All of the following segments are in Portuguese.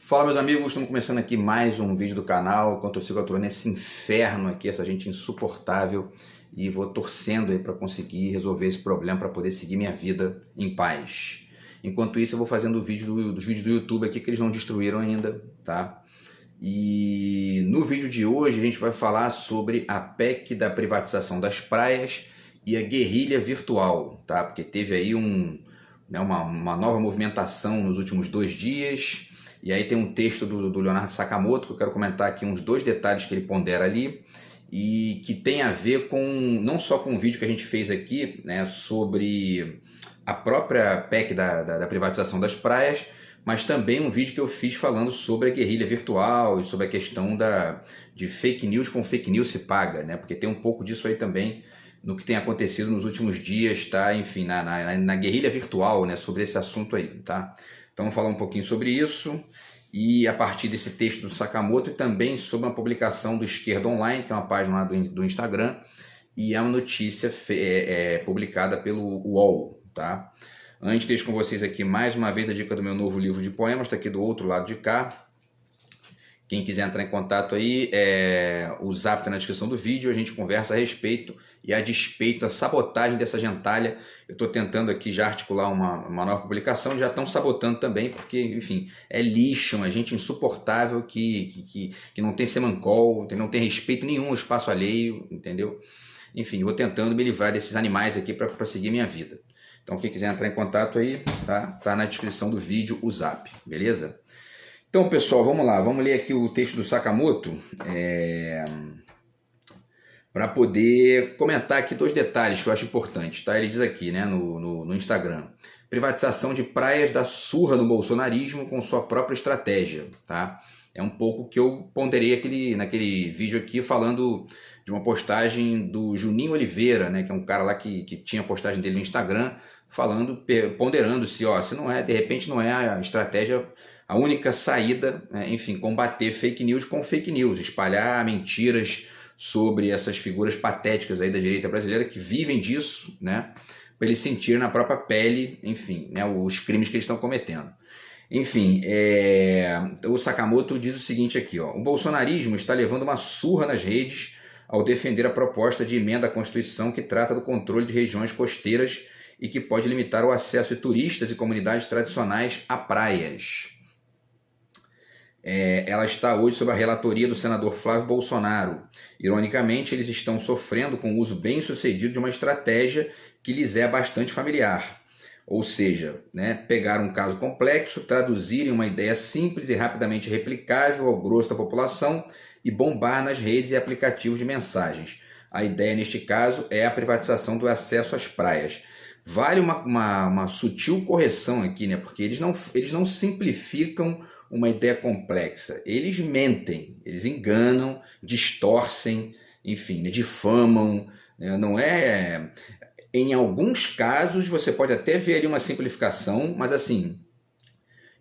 Fala, meus amigos, estamos começando aqui mais um vídeo do canal, enquanto eu sigo atuando nesse inferno aqui, essa gente insuportável, e vou torcendo aí para conseguir resolver esse problema, para poder seguir minha vida em paz. Enquanto isso, eu vou fazendo dos vídeos do YouTube aqui que eles não destruíram ainda, tá? E no vídeo de hoje a gente vai falar sobre a PEC da privatização das praias e a guerrilha virtual, tá? Porque teve aí uma nova movimentação nos últimos 2 dias. E aí tem um texto do Leonardo Sakamoto, que eu quero comentar aqui uns 2 detalhes que ele pondera ali, e que tem a ver com, não só com o vídeo que a gente fez aqui, né, sobre a própria PEC da privatização das praias, mas também um vídeo que eu fiz falando sobre a guerrilha virtual e sobre a questão de fake news com fake news se paga, né, porque tem um pouco disso aí também no que tem acontecido nos últimos dias, tá, enfim, na guerrilha virtual, né, sobre esse assunto aí, tá. Então vamos falar um pouquinho sobre isso e a partir desse texto do Sakamoto e também sobre uma publicação do Esquerda Online, que é uma página lá do Instagram, e é uma notícia publicada pelo UOL, tá? Antes, deixo com vocês aqui mais uma vez a dica do meu novo livro de poemas, está aqui do outro lado de cá. Quem quiser entrar em contato aí, o zap está na descrição do vídeo, a gente conversa a respeito e a despeito da sabotagem dessa gentalha. Eu estou tentando aqui já articular uma nova publicação, já estão sabotando também, porque, enfim, é lixo, uma gente insuportável que não tem semancol, não tem respeito nenhum ao espaço alheio, entendeu? Enfim, vou tentando me livrar desses animais aqui para seguir minha vida. Então, quem quiser entrar em contato aí, tá na descrição do vídeo o zap, beleza? Então, pessoal, vamos lá, vamos ler aqui o texto do Sakamoto para poder comentar aqui 2 detalhes que eu acho importantes, tá? Ele diz aqui, né, no Instagram: privatização de praias dá surra no bolsonarismo com sua própria estratégia, tá? É um pouco que eu ponderei naquele vídeo aqui falando de uma postagem do Juninho Oliveira, né, que é um cara lá que tinha a postagem dele no Instagram, ponderando se não é, de repente não é a estratégia, a única saída, né, enfim, combater fake news com fake news, espalhar mentiras sobre essas figuras patéticas aí da direita brasileira que vivem disso, né, para eles sentirem na própria pele, enfim, né, os crimes que eles estão cometendo. Enfim, o Sakamoto diz o seguinte aqui, ó: o bolsonarismo está levando uma surra nas redes ao defender a proposta de emenda à Constituição que trata do controle de regiões costeiras e que pode limitar o acesso de turistas e comunidades tradicionais a praias. Ela está hoje sob a relatoria do senador Flávio Bolsonaro. Ironicamente, eles estão sofrendo com o uso bem sucedido de uma estratégia que lhes é bastante familiar. Ou seja, né, pegar um caso complexo, traduzir em uma ideia simples e rapidamente replicável ao grosso da população e bombar nas redes e aplicativos de mensagens. A ideia, neste caso, é a privatização do acesso às praias. Vale uma sutil correção aqui, né, porque eles não simplificam uma ideia complexa. Eles mentem, eles enganam, distorcem, enfim, né, difamam. Né, não é... Em alguns casos você pode até ver ali uma simplificação, mas assim,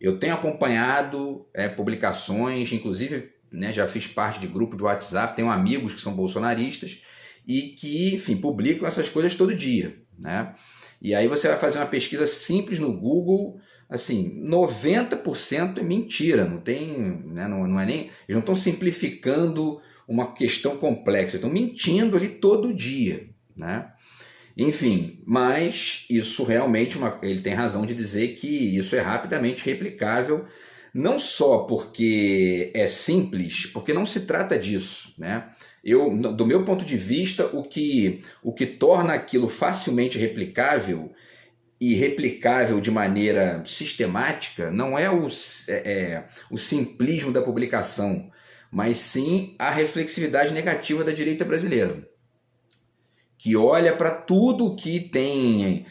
eu tenho acompanhado publicações, inclusive, né, já fiz parte de grupo de WhatsApp, tenho amigos que são bolsonaristas e que, enfim, publicam essas coisas todo dia, né? E aí você vai fazer uma pesquisa simples no Google, assim, 90% é mentira, não tem, né, não é nem, eles não estão simplificando uma questão complexa, estão mentindo ali todo dia, né? Enfim, mas isso realmente, ele tem razão de dizer que isso é rapidamente replicável, não só porque é simples, porque não se trata disso, né? Do meu ponto de vista, o que torna aquilo facilmente replicável e replicável de maneira sistemática não é o simplismo da publicação, mas sim a reflexividade negativa da direita brasileira, que olha para tudo que tem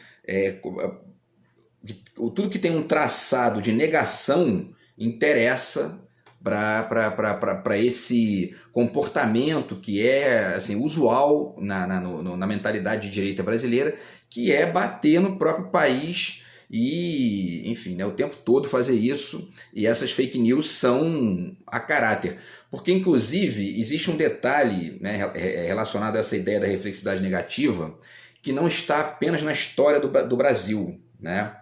tudo que tem um traçado de negação interessa para esse comportamento que é assim, usual na mentalidade de direita brasileira, que é bater no próprio país e, enfim, né, o tempo todo fazer isso, e essas fake news são a caráter. Porque, inclusive, existe um detalhe, né, relacionado a essa ideia da reflexividade negativa, que não está apenas na história do Brasil, né?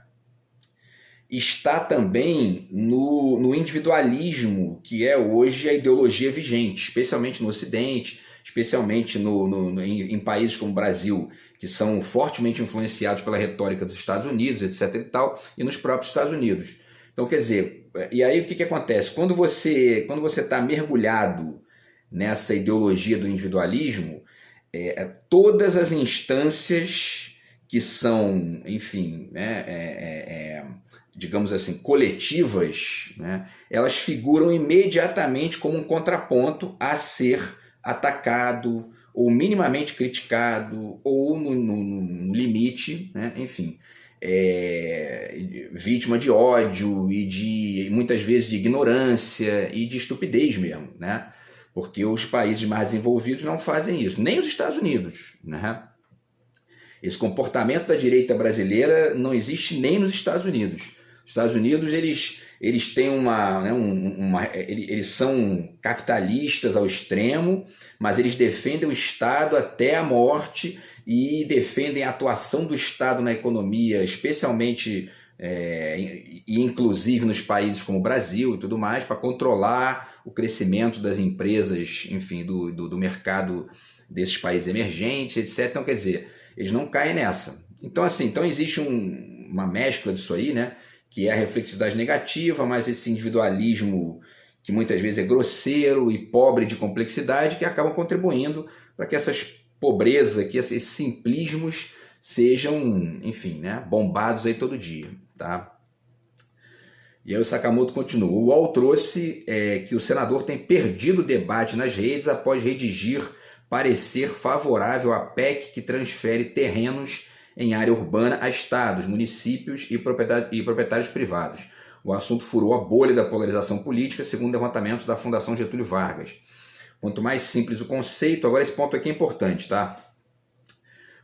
está também no individualismo, que é hoje a ideologia vigente, especialmente no Ocidente, especialmente em países como o Brasil, que são fortemente influenciados pela retórica dos Estados Unidos, etc. e tal, e nos próprios Estados Unidos. Então, quer dizer, e aí o que acontece? Quando você está mergulhado nessa ideologia do individualismo, todas as instâncias que são, enfim, digamos assim, coletivas, né, elas figuram imediatamente como um contraponto a ser atacado ou minimamente criticado ou no limite, né, enfim, vítima de ódio e muitas vezes de ignorância e de estupidez mesmo, né? Porque os países mais desenvolvidos não fazem isso, nem os Estados Unidos, né? Esse comportamento da direita brasileira não existe nem nos Estados Unidos. Os Estados Unidos, eles têm eles são capitalistas ao extremo, mas eles defendem o Estado até a morte e defendem a atuação do Estado na economia, especialmente e inclusive nos países como o Brasil e tudo mais, para controlar o crescimento das empresas, enfim, do mercado desses países emergentes, etc. Então, quer dizer, eles não caem nessa. Então, assim, existe uma mescla disso aí, né? Que é a reflexividade negativa, mas esse individualismo que muitas vezes é grosseiro e pobre de complexidade, que acabam contribuindo para que essas pobrezas aqui, esses simplismos sejam, enfim, né, bombados aí todo dia, tá? E aí o Sakamoto continua. O UOL trouxe que o senador tem perdido o debate nas redes após redigir parecer favorável à PEC que transfere terrenos em área urbana a estados, municípios e proprietários privados. O assunto furou a bolha da polarização política, segundo o levantamento da Fundação Getúlio Vargas. Quanto mais simples o conceito, agora esse ponto aqui é importante, tá?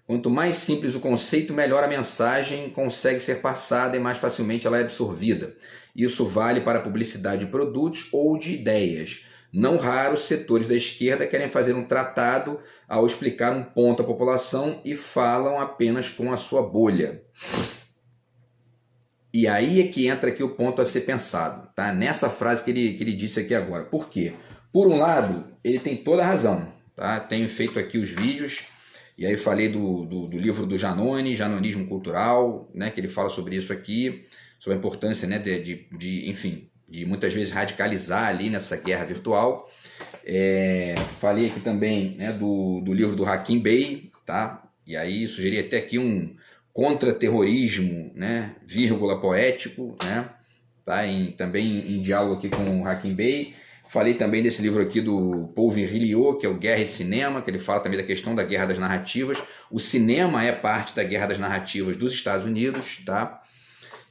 Quanto mais simples o conceito, melhor a mensagem consegue ser passada e mais facilmente ela é absorvida. Isso vale para a publicidade de produtos ou de ideias. Não raro, setores da esquerda querem fazer um tratado ao explicar um ponto à população e falam apenas com a sua bolha. E aí é que entra aqui o ponto a ser pensado, tá? Nessa frase que ele disse aqui agora. Por quê? Por um lado, ele tem toda a razão, tá? Tenho feito aqui os vídeos, e aí falei do livro do Janone, Janonismo Cultural, né? Que ele fala sobre isso aqui, sobre a importância, né, enfim, de muitas vezes radicalizar ali nessa guerra virtual. Falei aqui também, né, do livro do Hakim Bey, tá? E aí sugeri até aqui um contra-terrorismo, né, vírgula poético, né? Tá? Também em diálogo aqui com o Hakim Bey. Falei também desse livro aqui do Paul Virilio, que é o Guerra e Cinema, que ele fala também da questão da guerra das narrativas. O cinema é parte da guerra das narrativas dos Estados Unidos, tá?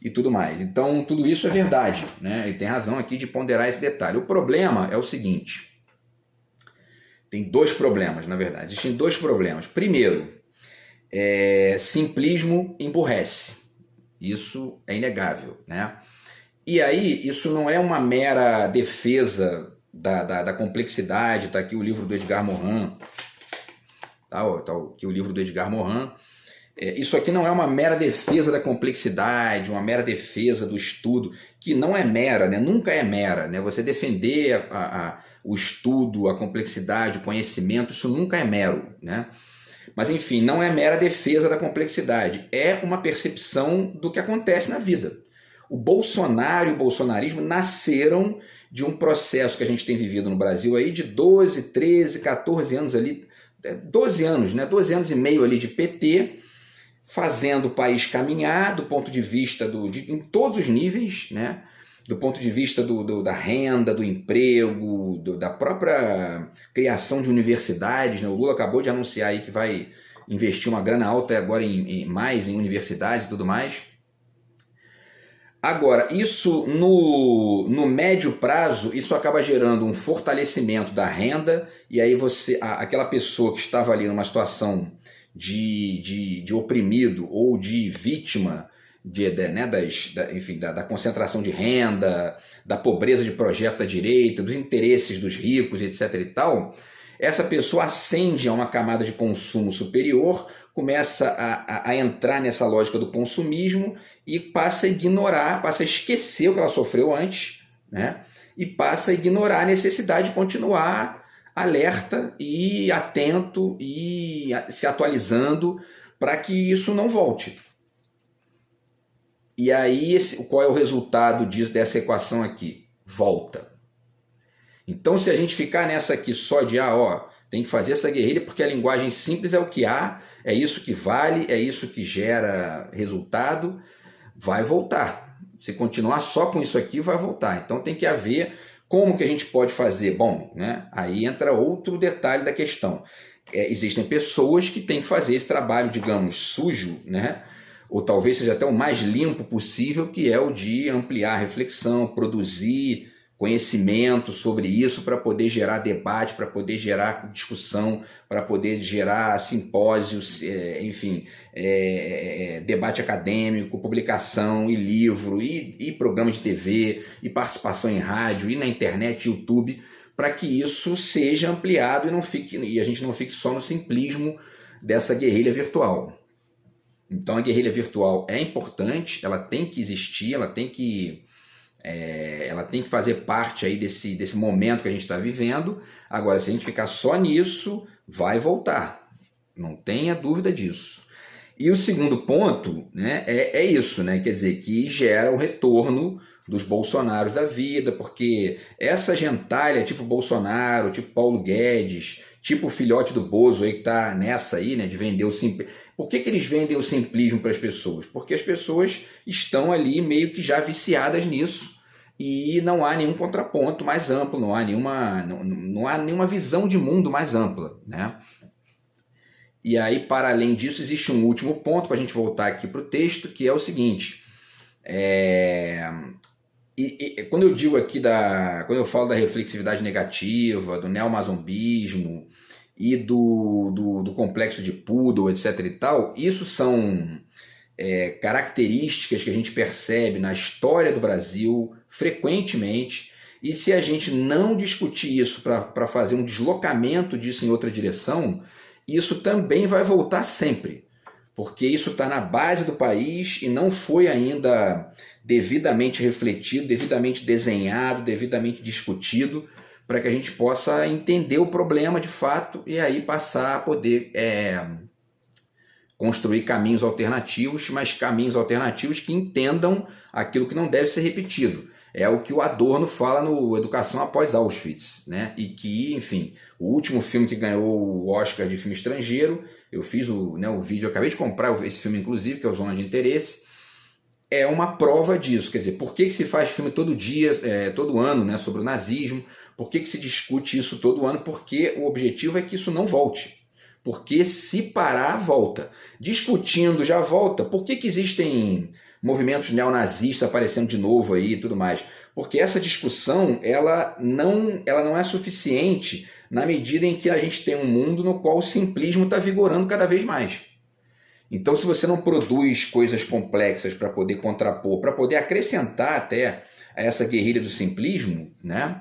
E tudo mais. Então, tudo isso é verdade, né? Ele tem razão aqui de ponderar esse detalhe. O problema é o seguinte. Tem dois problemas, na verdade. Existem dois problemas. Primeiro, simplismo emburrece. Isso é inegável, né? E aí, isso não é uma mera defesa da complexidade. Está aqui o livro do Edgar Morin. Tá aqui o livro do Edgar Morin. Isso aqui não é uma mera defesa da complexidade, uma mera defesa do estudo, que não é mera, né? Nunca é mera, né? Você defender o estudo, a complexidade, o conhecimento, isso nunca é mero, né? Mas, enfim, não é mera defesa da complexidade, é uma percepção do que acontece na vida. O Bolsonaro e o bolsonarismo nasceram de um processo que a gente tem vivido no Brasil aí de 12, 13, 14 anos ali, 12 anos, né? 12 anos e meio ali de PT, fazendo o país caminhar do ponto de vista em todos os níveis, né? Do ponto de vista da renda, do emprego, da própria criação de universidades, né? O Lula acabou de anunciar aí que vai investir uma grana alta agora mais em universidades e tudo mais. Agora, isso no médio prazo, isso acaba gerando um fortalecimento da renda, e aí aquela pessoa que estava ali numa situação de oprimido ou de vítima da concentração de renda, da pobreza de projeto da direita, dos interesses dos ricos, etc. e tal, essa pessoa ascende a uma camada de consumo superior começa a entrar nessa lógica do consumismo e passa a ignorar, passa a esquecer o que ela sofreu antes, né? E passa a ignorar a necessidade de continuar alerta e atento e se atualizando para que isso não volte. E aí, qual é o resultado dessa equação aqui? Volta. Então, se a gente ficar nessa aqui só de, tem que fazer essa guerrilha porque a linguagem simples é o que há, é isso que vale, é isso que gera resultado, vai voltar. Se continuar só com isso aqui, vai voltar. Então, tem que haver como que a gente pode fazer. Bom, né? Aí entra outro detalhe da questão. Existem pessoas que têm que fazer esse trabalho, digamos, sujo, né? Ou talvez seja até o mais limpo possível, que é o de ampliar a reflexão, produzir conhecimento sobre isso para poder gerar debate, para poder gerar discussão, para poder gerar simpósios, enfim, debate acadêmico, publicação e livro, e programa de TV, e participação em rádio, e na internet, YouTube, para que isso seja ampliado e a gente não fique só no simplismo dessa guerrilha virtual. Então a guerrilha virtual é importante, ela tem que existir, ela tem que fazer parte aí desse momento que a gente está vivendo. Agora, se a gente ficar só nisso, vai voltar, não tenha dúvida disso. E o segundo ponto, né, é isso, né, quer dizer, que gera o retorno dos Bolsonaros da vida, porque essa gentalha tipo Bolsonaro, tipo Paulo Guedes, tipo o filhote do Bozo aí que está nessa aí, né, de vender o simplismo. Por que eles vendem o simplismo para as pessoas? Porque as pessoas estão ali meio que já viciadas nisso e não há nenhum contraponto mais amplo, não há nenhuma visão de mundo mais ampla, né? E aí, para além disso, existe um último ponto para a gente voltar aqui para o texto, que é o seguinte. Quando eu digo aqui quando eu falo da reflexividade negativa, do neomazombismo e do complexo de Poodle, etc. e tal, isso são características que a gente percebe na história do Brasil frequentemente, e se a gente não discutir isso para fazer um deslocamento disso em outra direção, isso também vai voltar sempre, porque isso está na base do país e não foi ainda devidamente refletido, devidamente desenhado, devidamente discutido, para que a gente possa entender o problema de fato e aí passar a poder construir caminhos alternativos, mas caminhos alternativos que entendam aquilo que não deve ser repetido. É o que o Adorno fala no Educação Após Auschwitz, né? E que, enfim, o último filme que ganhou o Oscar de filme estrangeiro, eu fiz o vídeo, eu acabei de comprar esse filme, inclusive, que é o Zona de Interesse, é uma prova disso. Quer dizer, por que se faz filme todo dia, todo ano, né, sobre o nazismo? Por que se discute isso todo ano? Porque o objetivo é que isso não volte. Porque se parar, volta. Discutindo, já volta. Por que existem movimentos neonazistas aparecendo de novo aí e tudo mais? Porque essa discussão ela não é suficiente na medida em que a gente tem um mundo no qual o simplismo está vigorando cada vez mais. Então, se você não produz coisas complexas para poder contrapor, para poder acrescentar até a essa guerrilha do simplismo, né,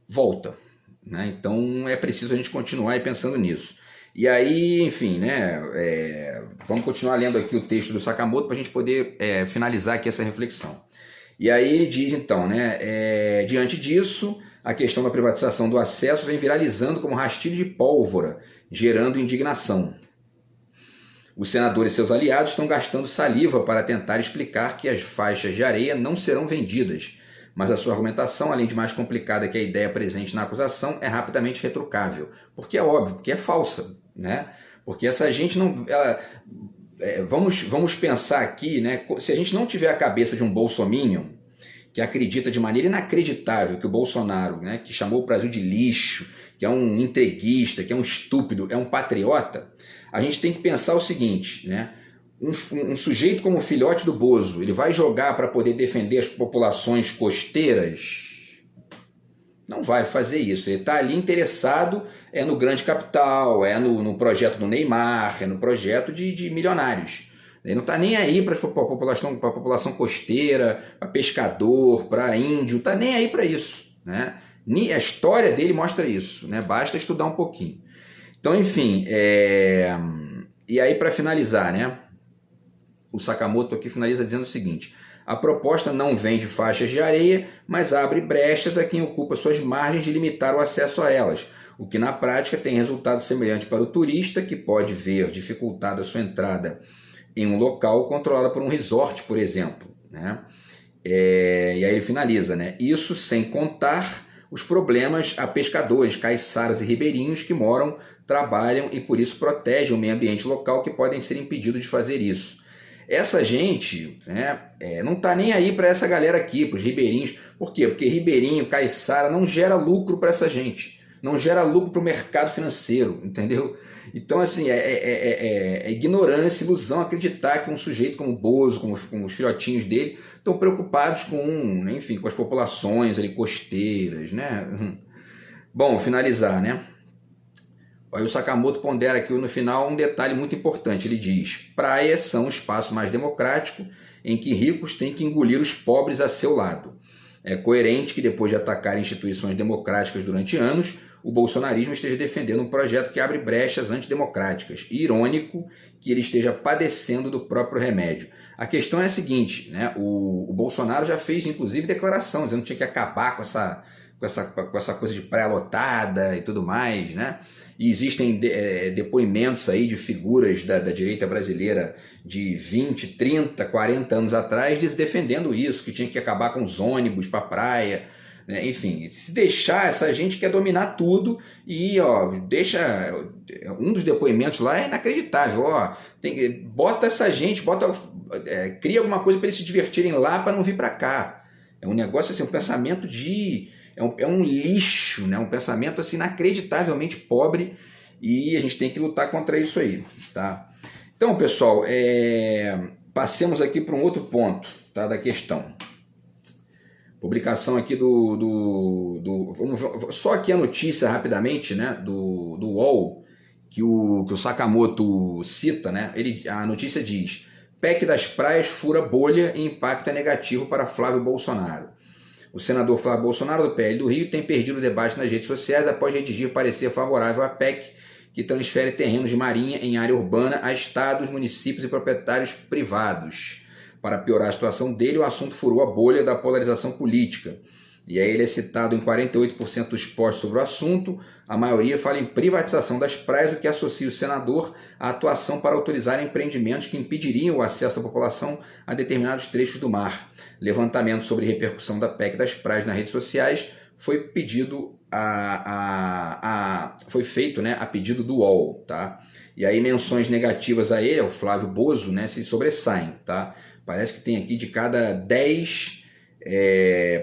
volta. Né? Então, é preciso a gente continuar pensando nisso. E aí, enfim, né, vamos continuar lendo aqui o texto do Sakamoto para a gente poder finalizar aqui essa reflexão. E aí ele diz, então, né, diante disso, a questão da privatização do acesso vem viralizando como rastilho de pólvora, gerando indignação. Os senadores e seus aliados estão gastando saliva para tentar explicar que as faixas de areia não serão vendidas, mas a sua argumentação, além de mais complicada que a ideia presente na acusação, é rapidamente retrucável, porque é óbvio, porque é falsa, né? Porque essa gente não... vamos pensar aqui, né? Se a gente não tiver a cabeça de um bolsominion, que acredita de maneira inacreditável que o Bolsonaro, né, que chamou o Brasil de lixo, que é um entreguista, que é um estúpido, é um patriota, a gente tem que pensar o seguinte, né? Um sujeito como o filhote do Bozo, ele vai jogar para poder defender as populações costeiras? Não vai fazer isso. Ele está ali interessado no grande capital, no projeto do Neymar, no projeto de milionários. Ele não está nem aí para a população costeira, para pescador, para índio, está nem aí para isso. Né? A história dele mostra isso, né? Basta estudar um pouquinho. Então, enfim, e aí para finalizar, né? O Sakamoto aqui finaliza dizendo o seguinte: a proposta não vende faixas de areia, mas abre brechas a quem ocupa suas margens de limitar o acesso a elas, o que na prática tem resultado semelhante para o turista, que pode ver dificultada sua entrada em um local controlado por um resort, por exemplo, né? E aí ele finaliza, né? Isso sem contar os problemas a pescadores, caiçaras e ribeirinhos que moram, trabalham e por isso protegem o meio ambiente local, que podem ser impedidos de fazer isso. Essa gente, né, não está nem aí para essa galera aqui, para os ribeirinhos. Por quê? Porque ribeirinho, caiçara não gera lucro para essa gente, não gera lucro para o mercado financeiro, entendeu? Então, assim, é ignorância, ilusão acreditar que um sujeito como o Bozo, como os filhotinhos dele, estão preocupados com, enfim, com as populações ali costeiras, né? Bom, finalizar, né? Aí o Sakamoto pondera aqui no final um detalhe muito importante. Ele diz: praias são um espaço mais democrático em que ricos têm que engolir os pobres a seu lado. É coerente que depois de atacar instituições democráticas durante anos, o bolsonarismo esteja defendendo um projeto que abre brechas antidemocráticas. Irônico que ele esteja padecendo do próprio remédio. A questão é a seguinte, né? O Bolsonaro já fez, inclusive, declaração dizendo que tinha que acabar com essa coisa de praia lotada e tudo mais, né? E existem depoimentos aí de figuras da direita brasileira de 20, 30, 40 anos atrás defendendo isso, que tinha que acabar com os ônibus para a praia, né? Enfim, se deixar, essa gente quer dominar tudo e deixa... Um dos depoimentos lá é inacreditável, bota essa gente, cria alguma coisa para eles se divertirem lá para não vir para cá. É um negócio assim, um pensamento de... É um lixo, né? Um pensamento assim, inacreditavelmente pobre, e a gente tem que lutar contra isso aí, tá? Então, pessoal, passemos aqui para um outro ponto, tá, da questão. Publicação aqui só aqui a notícia rapidamente, né, do UOL, que o Sakamoto cita, né? A notícia diz: PEC das praias fura bolha e impacto é negativo para Flávio Bolsonaro. O senador Flávio Bolsonaro, do PL do Rio, tem perdido o debate nas redes sociais após redigir parecer favorável à PEC, que transfere terrenos de marinha em área urbana a estados, municípios e proprietários privados. Para piorar a situação dele, o assunto furou a bolha da polarização política. E aí ele é citado em 48% dos posts sobre o assunto. A maioria fala em privatização das praias, o que associa o senador à atuação para autorizar empreendimentos que impediriam o acesso da população a determinados trechos do mar. Levantamento sobre repercussão da PEC das praias nas redes sociais foi pedido foi feito, né, a pedido do UOL, tá? E aí menções negativas a ele, ao Flávio Bozo, né, se sobressaem, tá? Parece que tem aqui de cada 10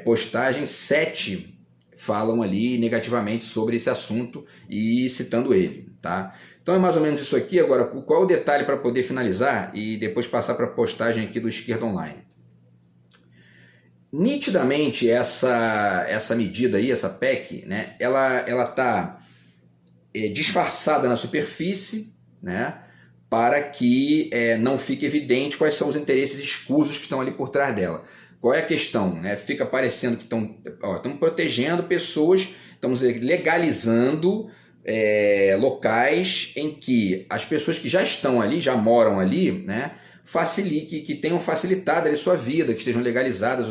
postagens, 7 falam ali negativamente sobre esse assunto e citando ele, tá? Então é mais ou menos isso aqui. Agora, qual é o detalhe para poder finalizar e depois passar para a postagem aqui do Esquerda Online? Nitidamente essa medida aí, essa PEC, né, ela está disfarçada na superfície, né, para que não fique evidente quais são os interesses escusos que estão ali por trás dela. Qual é a questão? Né? Fica parecendo que estão protegendo pessoas, estamos legalizando locais em que as pessoas que já estão ali, já moram ali, né, que tenham facilitado ali sua vida, que estejam legalizadas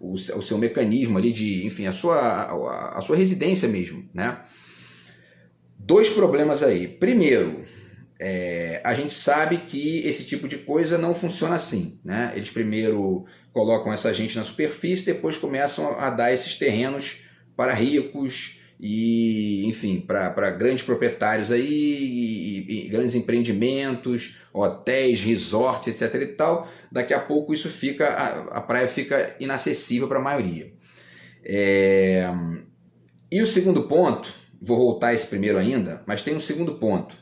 o seu mecanismo ali de, enfim, a sua residência mesmo, né? Dois problemas aí. Primeiro, a gente sabe que esse tipo de coisa não funciona assim, né? Eles primeiro colocam essa gente na superfície, depois começam a dar esses terrenos para ricos e, enfim, para grandes proprietários aí, e grandes empreendimentos, hotéis, resorts, etc. e tal. Daqui a pouco isso a praia fica inacessível para a maioria. E o segundo ponto, vou voltar a esse primeiro ainda, mas tem um segundo ponto.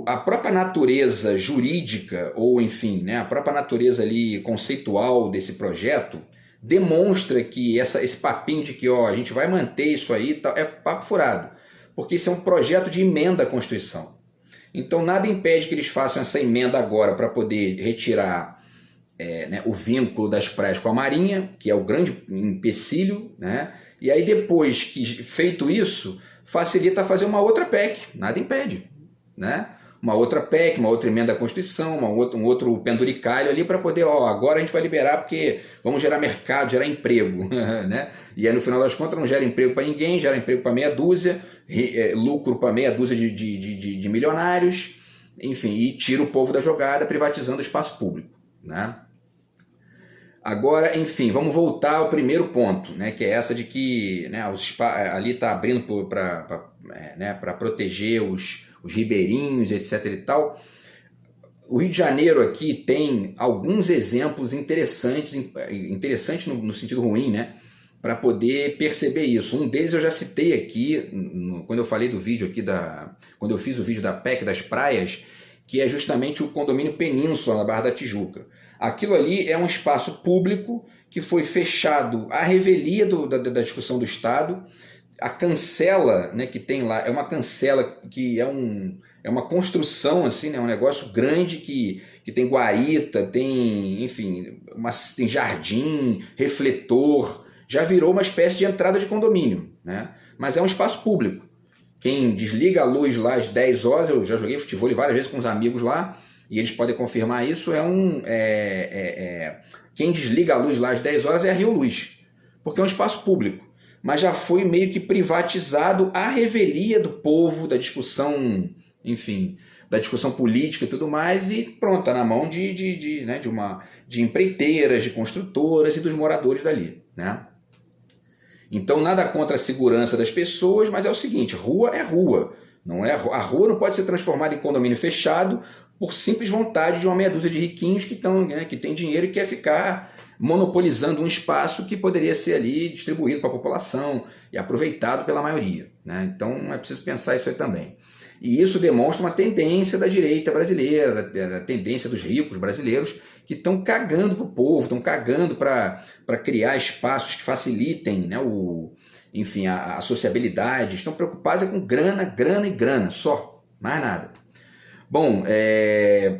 A própria natureza jurídica, ou enfim, né, a própria natureza ali conceitual desse projeto, demonstra que esse papinho de que a gente vai manter isso aí é papo furado, porque isso é um projeto de emenda à Constituição. Então nada impede que eles façam essa emenda agora para poder retirar o vínculo das praias com a Marinha, que é o grande empecilho, né? E aí depois que feito isso, facilita fazer uma outra PEC, nada impede, né? Uma outra PEC, uma outra emenda à Constituição, um outro penduricalho ali para poder, agora a gente vai liberar porque vamos gerar mercado, gerar emprego, né? E aí no final das contas não gera emprego para ninguém, gera emprego para meia dúzia, lucro para meia dúzia de milionários, enfim, e tira o povo da jogada privatizando o espaço público, né? Agora, enfim, vamos voltar ao primeiro ponto, né, que é essa de que, né, ali está abrindo para proteger os ribeirinhos, etc. e tal. O Rio de Janeiro aqui tem alguns exemplos interessantes no sentido ruim, né, para poder perceber isso. Um deles eu já citei aqui, quando eu falei do vídeo aqui, quando eu fiz o vídeo da PEC das praias, que é justamente o condomínio Península, na Barra da Tijuca. Aquilo ali é um espaço público que foi fechado à revelia da discussão do Estado. A cancela, né, que tem lá é uma cancela que é uma construção, assim, né, um negócio grande que tem guarita, tem, enfim, tem jardim, refletor, já virou uma espécie de entrada de condomínio, né? Mas é um espaço público. Quem desliga a luz lá às 10 horas, eu já joguei futebol várias vezes com os amigos lá, e eles podem confirmar isso, quem desliga a luz lá às 10 horas é a Rio Luz, porque é um espaço público, mas já foi meio que privatizado à revelia do povo, da discussão, enfim, da discussão política e tudo mais, e pronto, está na mão de empreiteiras, de construtoras e dos moradores dali, né? Então nada contra a segurança das pessoas, mas é o seguinte, rua é rua, não é, a rua não pode ser transformada em condomínio fechado por simples vontade de uma meia dúzia de riquinhos que tem dinheiro e quer ficar monopolizando um espaço que poderia ser ali distribuído para a população e aproveitado pela maioria, né? Então é preciso pensar isso aí também. E isso demonstra uma tendência da direita brasileira, da tendência dos ricos brasileiros que estão cagando para o povo, estão cagando para criar espaços que facilitem, né, a sociabilidade, estão preocupados com grana, grana e grana, só, mais nada. Bom,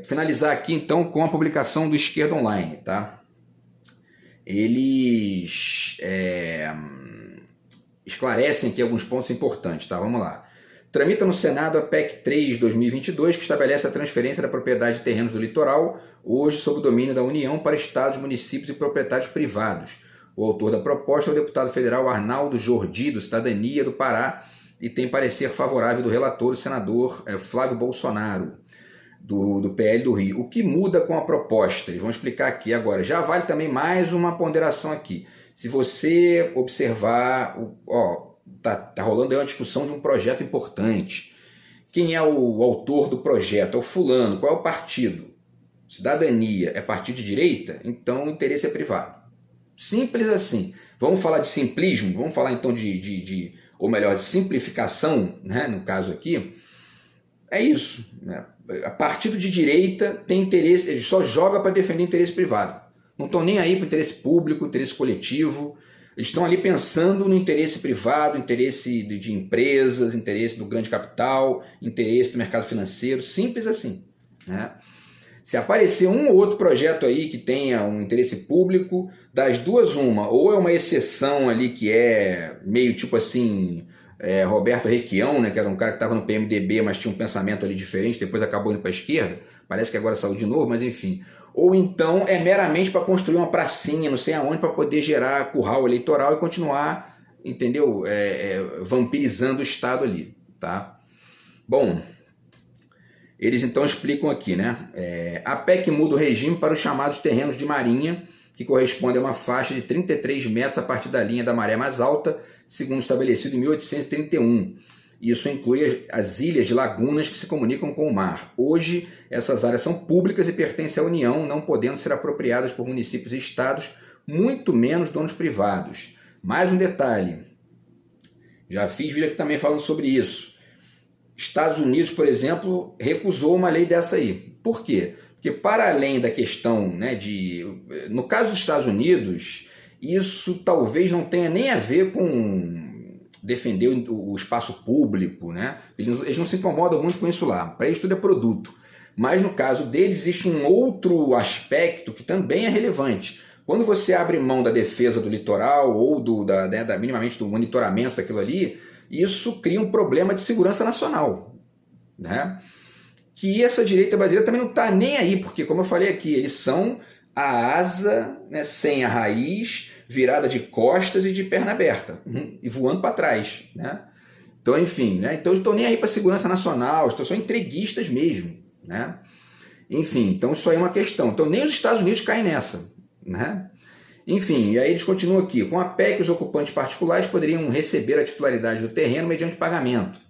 finalizar aqui então com a publicação do Esquerda Online, tá? Eles esclarecem aqui alguns pontos importantes, tá? Vamos lá. Tramita no Senado a PEC 3/2022, que estabelece a transferência da propriedade de terrenos do litoral, hoje sob o domínio da União, para estados, municípios e proprietários privados. O autor da proposta é o deputado federal Arnaldo Jordi, do Cidadania do Pará, e tem parecer favorável do relator, o senador Flávio Bolsonaro, do PL do Rio. O que muda com a proposta? Eles vão explicar aqui agora. Já vale também mais uma ponderação aqui. Se você observar, tá rolando aí uma discussão de um projeto importante. Quem é o autor do projeto? É o fulano. Qual é o partido? Cidadania é partido de direita? Então o interesse é privado. Simples assim. Vamos falar de simplismo? Vamos falar então ou melhor, de simplificação, né, no caso aqui. É isso, né? A partido de direita tem interesse, ele só joga para defender interesse privado. Não estão nem aí para o interesse público, interesse coletivo. Eles estão ali pensando no interesse privado, interesse de empresas, interesse do grande capital, interesse do mercado financeiro, simples assim, né? Se aparecer um ou outro projeto aí que tenha um interesse público, das duas uma, ou é uma exceção ali que é meio tipo assim, Roberto Requião, né, que era um cara que estava no PMDB, mas tinha um pensamento ali diferente, depois acabou indo para a esquerda, parece que agora saiu de novo, mas enfim. Ou então é meramente para construir uma pracinha, não sei aonde, para poder gerar curral eleitoral e continuar, entendeu? Vampirizando o Estado ali, tá? Bom, eles então explicam aqui, né? A PEC muda o regime para os chamados terrenos de marinha, que corresponde a uma faixa de 33 metros a partir da linha da maré mais alta, segundo estabelecido em 1831. Isso inclui as ilhas de lagunas que se comunicam com o mar. Hoje, essas áreas são públicas e pertencem à União, não podendo ser apropriadas por municípios e estados, muito menos donos privados. Mais um detalhe, já fiz vídeo aqui também falando sobre isso. Estados Unidos, por exemplo, recusou uma lei dessa aí. Por quê? Porque para além da questão, né, no caso dos Estados Unidos, isso talvez não tenha nem a ver com defender o espaço público, né? Eles não se incomodam muito com isso lá. Para eles tudo é produto. Mas no caso deles existe um outro aspecto que também é relevante. Quando você abre mão da defesa do litoral ou minimamente do monitoramento daquilo ali, isso cria um problema de segurança nacional, né? Que essa direita brasileira também não está nem aí, porque, como eu falei aqui, eles são a asa, né, sem a raiz, virada de costas e de perna aberta, e voando para trás, né? Então, enfim, né? Então, estão nem aí para a segurança nacional, são entreguistas mesmo, né? Enfim, então isso aí é uma questão. Então, nem os Estados Unidos caem nessa, né? Enfim, e aí eles continuam aqui. Com a PEC, os ocupantes particulares poderiam receber a titularidade do terreno mediante pagamento.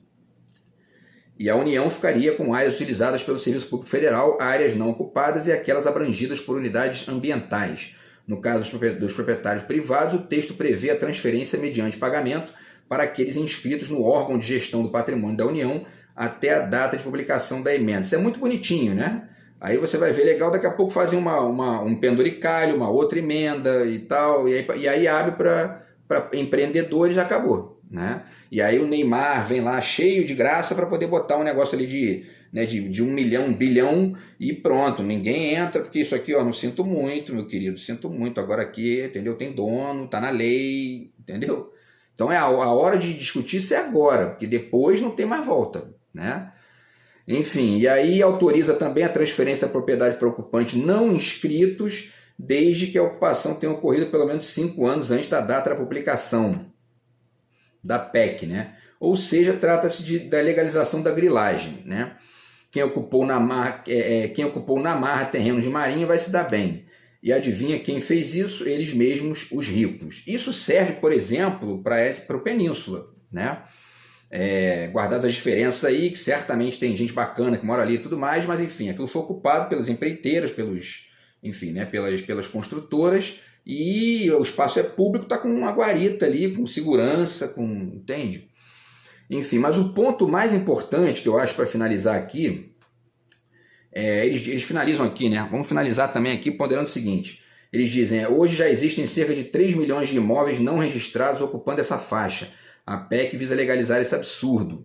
E a União ficaria com áreas utilizadas pelo Serviço Público Federal, áreas não ocupadas e aquelas abrangidas por unidades ambientais. No caso dos proprietários privados, o texto prevê a transferência mediante pagamento para aqueles inscritos no órgão de gestão do patrimônio da União até a data de publicação da emenda. Isso é muito bonitinho, né? Aí você vai ver legal, daqui a pouco fazem um penduricalho, uma outra emenda e tal, e aí abre para empreendedores e acabou, né? E aí o Neymar vem lá cheio de graça para poder botar um negócio ali de 1 milhão, 1 bilhão e pronto, ninguém entra, porque isso aqui, ó, não sinto muito, meu querido, sinto muito, agora aqui, entendeu? Tem dono, tá na lei, entendeu? Então a hora de discutir isso é agora, porque depois não tem mais volta, né? Enfim, e aí autoriza também a transferência da propriedade para ocupantes não inscritos, desde que a ocupação tenha ocorrido pelo menos 5 anos antes da data da publicação da PEC, né? Ou seja, trata-se da legalização da grilagem, né? Quem ocupou na marra terrenos de marinha vai se dar bem. E adivinha quem fez isso? Eles mesmos, os ricos. Isso serve, por exemplo, para o Península, né? Guardadas as diferenças aí, que certamente tem gente bacana que mora ali e tudo mais, mas enfim, aquilo foi ocupado pelas empreiteiras, pelas construtoras, e o espaço é público, está com uma guarita ali, com segurança, entende? Enfim, mas o ponto mais importante que eu acho para finalizar aqui, eles finalizam aqui, né? Vamos finalizar também aqui ponderando o seguinte, eles dizem, hoje já existem cerca de 3 milhões de imóveis não registrados ocupando essa faixa. A PEC visa legalizar esse absurdo.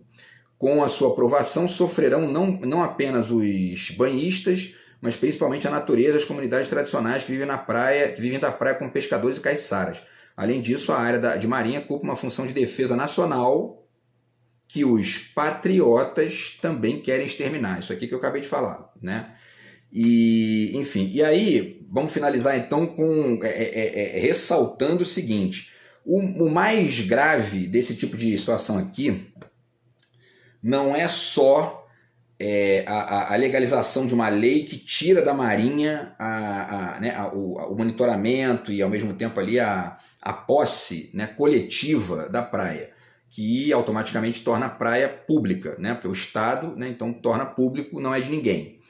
Com a sua aprovação, sofrerão não apenas os banhistas, mas principalmente a natureza, as comunidades tradicionais que vivem da praia como pescadores e caiçaras. Além disso, a área de marinha ocupa uma função de defesa nacional que os patriotas também querem exterminar. Isso aqui que eu acabei de falar, né? E, enfim, e aí, vamos finalizar então com ressaltando o seguinte, o mais grave desse tipo de situação aqui não é só a legalização de uma lei que tira da Marinha o monitoramento e ao mesmo tempo ali a posse, né, coletiva da praia, que automaticamente torna a praia pública, né, porque o Estado, né, então torna público, não é de ninguém.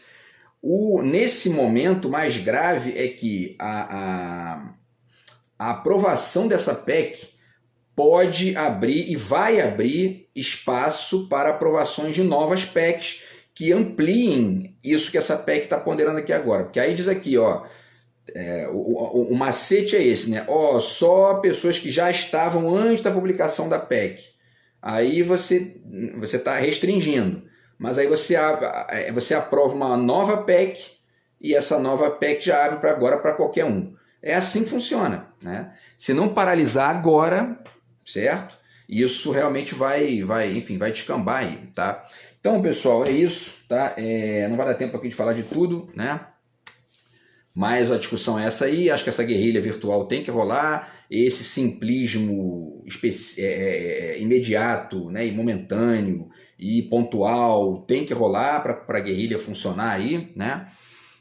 Nesse momento mais grave é que a aprovação dessa PEC pode abrir e vai abrir espaço para aprovações de novas PECs que ampliem isso que essa PEC está ponderando aqui agora. Porque aí diz aqui, ó, o macete é esse, né? Ó, só pessoas que já estavam antes da publicação da PEC. Aí você está restringindo. Mas aí você aprova uma nova PEC e essa nova PEC já abre agora para qualquer um. É assim que funciona, né? Se não paralisar agora, certo? Isso realmente vai descambar aí, tá? Então, pessoal, é isso, tá? Não vai dar tempo aqui de falar de tudo, né? Mas a discussão é essa aí, acho que essa guerrilha virtual tem que rolar, esse simplismo imediato, né, e momentâneo e pontual tem que rolar para a guerrilha funcionar aí, né?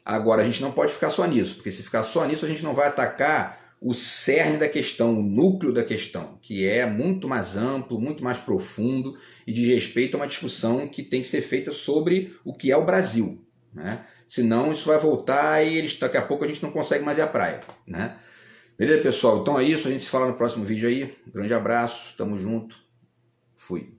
Agora, a gente não pode ficar só nisso, porque se ficar só nisso, a gente não vai atacar o cerne da questão, o núcleo da questão, que é muito mais amplo, muito mais profundo e diz respeito a uma discussão que tem que ser feita sobre o que é o Brasil, né? Senão isso vai voltar e daqui a pouco a gente não consegue mais ir à praia, né? Beleza, pessoal? Então é isso, a gente se fala no próximo vídeo aí. Um grande abraço, tamo junto, fui.